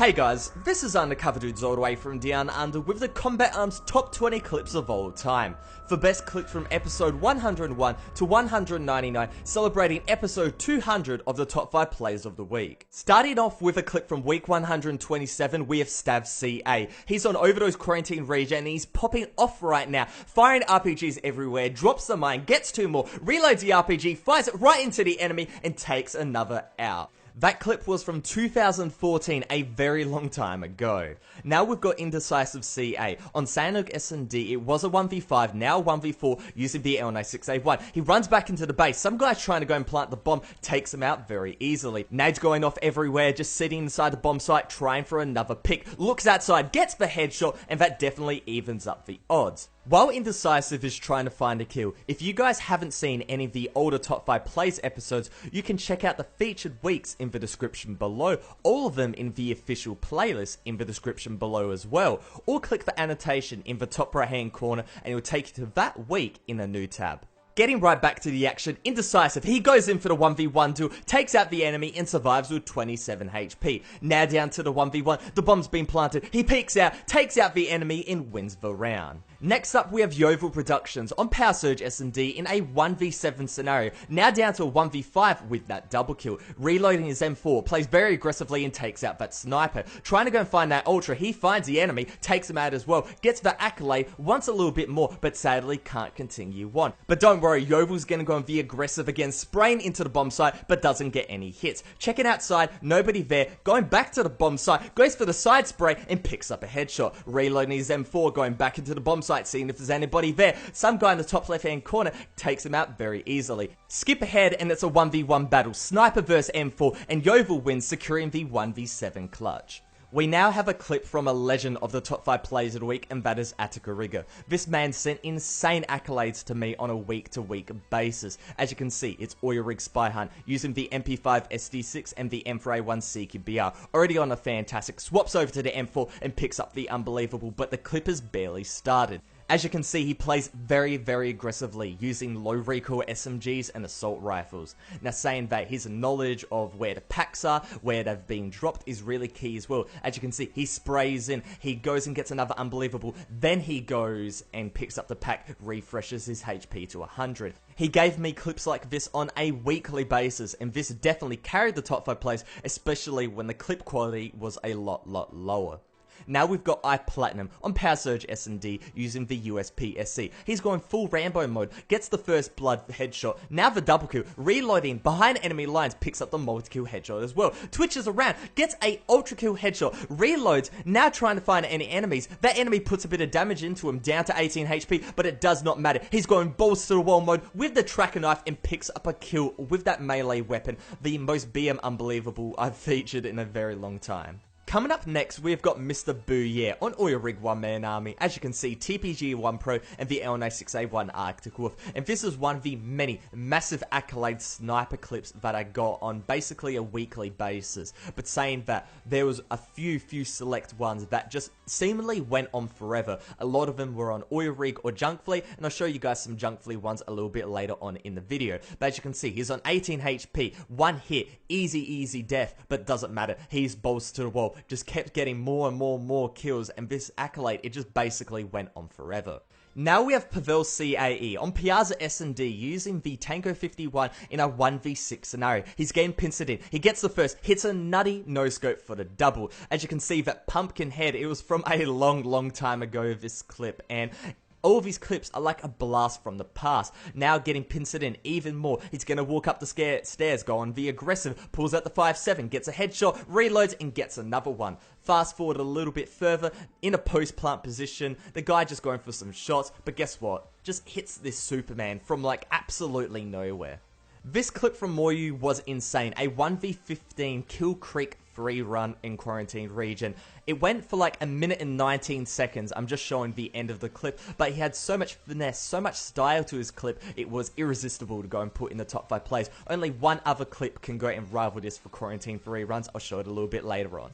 Hey guys, this is Undercover Dudes all the way from Down Under with the Combat Arms top 20 clips of all time. For best clips from episode 101 to 199, celebrating episode 200 of the top 5 plays of the week. Starting off with a clip from week 127, we have Stav CA. He's on Overdose Quarantine Region and he's popping off right now, firing RPGs everywhere, drops the mine, gets 2 more, reloads the RPG, fires it right into the enemy and takes another out. That clip was from 2014, a very long time ago. Now we've got Indecisive CA. On Sandog S&D, it was a 1v5, now 1v4, using the L96A1. He runs back into the base. Some guy's trying to go and plant the bomb, takes him out very easily. Nades going off everywhere, just sitting inside the bomb site, trying for another pick. Looks outside, gets the headshot, and that definitely evens up the odds. While Indecisive is trying to find a kill, if you guys haven't seen any of the older top 5 plays episodes, you can check out the featured weeks in the description below, all of them in the official playlist in the description below as well, or click the annotation in the top right hand corner and it will take you to that week in a new tab. Getting right back to the action, Indecisive, he goes in for the 1v1 duel, takes out the enemy and survives with 27 HP. Now down to the 1v1, the bomb's been planted, he peeks out, takes out the enemy and wins the round. Next up we have Yovel Productions on Power Surge S&D in a 1v7 scenario, now down to a 1v5 with that double kill. Reloading his M4, plays very aggressively and takes out that sniper. Trying to go and find that ultra, he finds the enemy, takes him out as well, gets the accolade, wants a little bit more, but sadly can't continue on. But don't worry, Yovel's gonna go and be aggressive again, spraying into the bomb site, but doesn't get any hits. Checking outside, nobody there, going back to the bomb site, goes for the side spray and picks up a headshot. Reloading his M4, going back into the bomb site, seeing if there's anybody there. Some guy in the top left hand corner takes him out very easily. Skip ahead and it's a 1v1 battle, sniper versus M4, and Yovel wins, securing the 1v7 clutch. We now have a clip from a legend of the top 5 plays of the week, and that is Attica Rigger. This man sent insane accolades to me on a week-to-week basis. As you can see, it's Oil Rig Spy Hunt, using the MP5 SD6 and the M4A1 CQBR. Already on a fantastic, swaps over to the M4 and picks up the unbelievable, but the clip has barely started. As you can see, he plays very aggressively, using low recoil SMGs and assault rifles. Now saying that, his knowledge of where the packs are, where they've been dropped, is really key as well. As you can see, he sprays in, he goes and gets another unbelievable, then he goes and picks up the pack, refreshes his HP to 100. He gave me clips like this on a weekly basis, and this definitely carried the top 5 plays, especially when the clip quality was a lot lower. Now we've got iPlatinum on Power Surge S&D using the USP SC. He's going full Rambo mode, gets the first blood headshot, now the double kill, reloading behind enemy lines, picks up the multi-kill headshot as well, twitches around, gets a ultra kill headshot, reloads, now trying to find any enemies. That enemy puts a bit of damage into him, down to 18 HP, but it does not matter. He's going balls to the wall mode with the tracker knife and picks up a kill with that melee weapon, the most BM unbelievable I've featured in a very long time. Coming up next, we've got Mr. Booyah on Oil Rig One Man Army. As you can see, TPG-1 Pro and the L96A1 Arctic Wolf. And this is one of the many massive accolade sniper clips that I got on basically a weekly basis. But saying that, there was a few select ones that just seemingly went on forever. A lot of them were on Oil Rig or Junk Fleet, and I'll show you guys some Junk Fleet ones a little bit later on in the video. But as you can see, he's on 18 HP, one hit, easy death, but doesn't matter. He's balls to the wall. Just kept getting more and more kills, and this accolade, it just basically went on forever. Now we have Pavel CAE on Piazza S&D using the Tango 51 in a 1v6 scenario. He's getting pincered in. He gets the first, hits a nutty no-scope for the double. As you can see, that pumpkin head, it was from a long time ago, this clip, and all of his clips are like a blast from the past. Now getting pincered in even more. He's going to walk up the stairs, go on the aggressive, pulls out the 5.7, gets a headshot, reloads, and gets another one. Fast forward a little bit further, in a post-plant position, the guy just going for some shots, but guess what? Just hits this Superman from like absolutely nowhere. This clip from Moyu was insane. A 1v15 Kill Creek free run in Quarantine Region. It went for like a minute and 19 seconds. I'm just showing the end of the clip, but he had so much finesse, so much style to his clip, it was irresistible to go and put in the top 5 plays. Only one other clip can go and rival this for Quarantine free runs. I'll show it a little bit later on.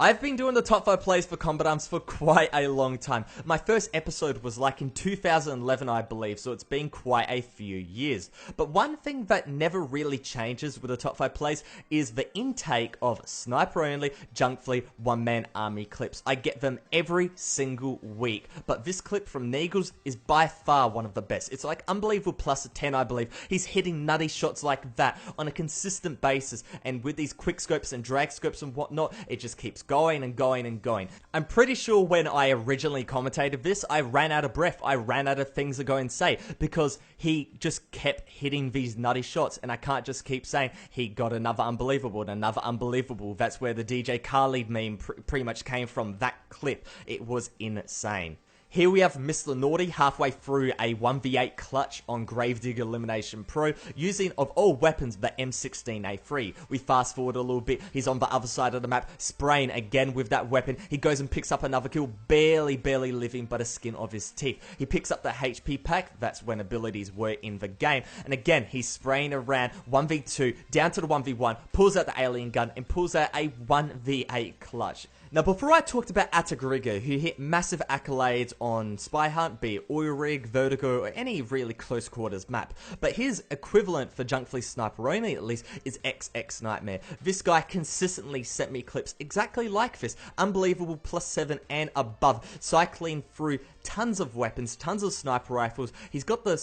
I've been doing the top 5 plays for combat arms for quite a long time. My first episode was like in 2011, I believe, so it's been quite a few years. But one thing that never really changes with the top 5 plays is the intake of sniper only, junk fleet, one-man army clips. I get them every single week, but this clip from Neagles is by far one of the best. It's like unbelievable plus a 10, I believe. He's hitting nutty shots like that on a consistent basis, and with these quick scopes and drag scopes and whatnot, it just keeps going and going and going. I'm pretty sure when I originally commentated this, I ran out of breath. I ran out of things to go and say because he just kept hitting these nutty shots, and I can't just keep saying he got another unbelievable and another unbelievable. That's where the DJ Khaled meme pretty much came from, that clip. It was insane. Here we have Mr. Naughty halfway through a 1v8 clutch on Gravedigger Elimination Pro, using of all weapons the M16A3. We fast forward a little bit, he's on the other side of the map, spraying again with that weapon. He goes and picks up another kill, barely living by the skin of his teeth. He picks up the HP pack, that's when abilities were in the game, and again he's spraying around 1v2, down to the 1v1, pulls out the alien gun, and pulls out a 1v8 clutch. Now, before I talked about Attagriga, who hit massive accolades on Spy Hunt, be it Oil Rig, Vertigo, or any really close quarters map, but his equivalent for Junk Fleet Sniper only, at least, is XX Nightmare. This guy consistently sent me clips exactly like this, unbelievable +7 and above, cycling through tons of weapons, tons of sniper rifles. He's got the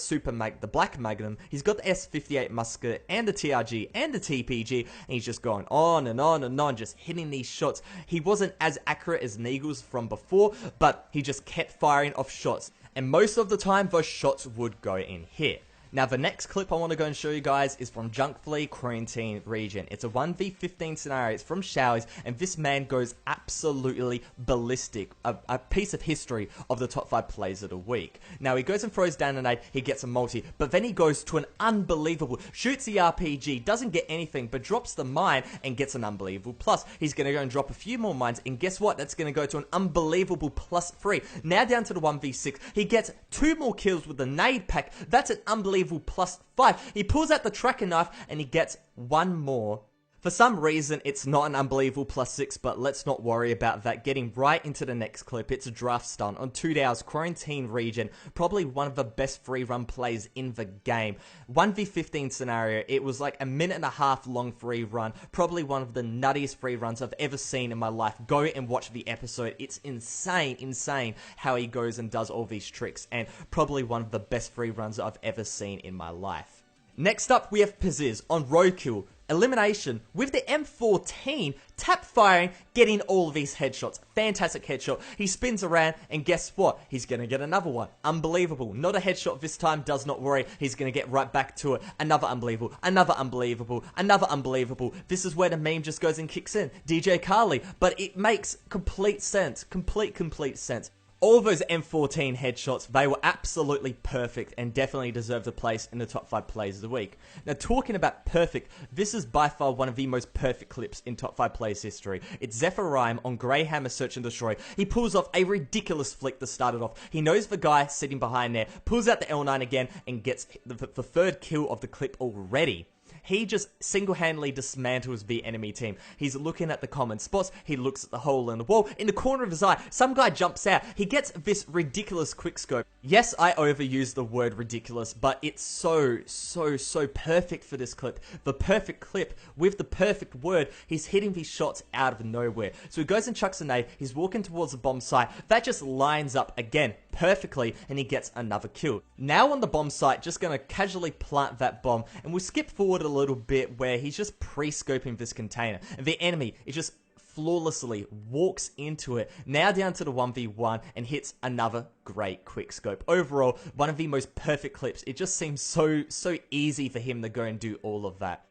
the Black Magnum, he's got the S58 musket, and the TRG, and the TPG, and he's just going on and on and on, just hitting these shots. He wasn't as accurate as Neagles from before, but he just kept firing off shots, and most of the time those shots would go in here. Now, the next clip I want to go and show you guys is from Junk Fleet Quarantine Region. It's a 1v15 scenario. It's from Showers, and this man goes absolutely ballistic. A piece of history of the top 5 plays of the week. Now, he goes and throws down a nade, he gets a multi, but then he goes to an unbelievable, shoots the RPG, doesn't get anything, but drops the mine and gets an unbelievable plus. He's going to go and drop a few more mines, and guess what? That's going to go to an unbelievable +3. Now down to the 1v6. He gets 2 more kills with the nade pack. That's an unbelievable +5. He pulls out the tracker knife and he gets 1 more. For some reason, it's not an unbelievable +6, but let's not worry about that. Getting right into the next clip, it's a draft stunt on 2 Dow's Quarantine Region, probably one of the best free run plays in the game. 1v15 scenario, it was like a 1.5 minute long free run, probably one of the nuttiest free runs I've ever seen in my life. Go and watch the episode, it's insane how he goes and does all these tricks, and probably one of the best free runs I've ever seen in my life. Next up, we have Piziz on Roadkill Elimination with the M14, tap firing, getting all of these headshots. Fantastic headshot. He spins around, and guess what? He's going to get another one. Unbelievable. Not a headshot this time, does not worry. He's going to get right back to it. Another unbelievable, another unbelievable, another unbelievable. This is where the meme just goes and kicks in. DJ Khaled. But it makes complete sense. Complete sense. All of those M14 headshots, they were absolutely perfect and definitely deserved a place in the top 5 plays of the week. Now, talking about perfect, this is by far one of the most perfect clips in top 5 plays history. It's Zephyr on Greyhammer Search and Destroy. He pulls off a ridiculous flick to start it off. He knows the guy sitting behind there, pulls out the L9 again, and gets the 3rd kill of the clip already. He just single-handedly dismantles the enemy team. He's looking at the common spots. He looks at the hole in the wall. In the corner of his eye, some guy jumps out. He gets this ridiculous quickscope. Yes, I overuse the word ridiculous, but it's so perfect for this clip. The perfect clip with the perfect word. He's hitting these shots out of nowhere. So he goes and chucks a nade. He's walking towards the bomb site. That just lines up again perfectly, and he gets another kill. Now on the bomb site, just going to casually plant that bomb, and we'll skip forward a little bit where he's just pre-scoping this container, and the enemy is just flawlessly walks into it, now down to the 1v1, and hits another great quick scope. Overall, one of the most perfect clips. It just seems so easy for him to go and do all of that.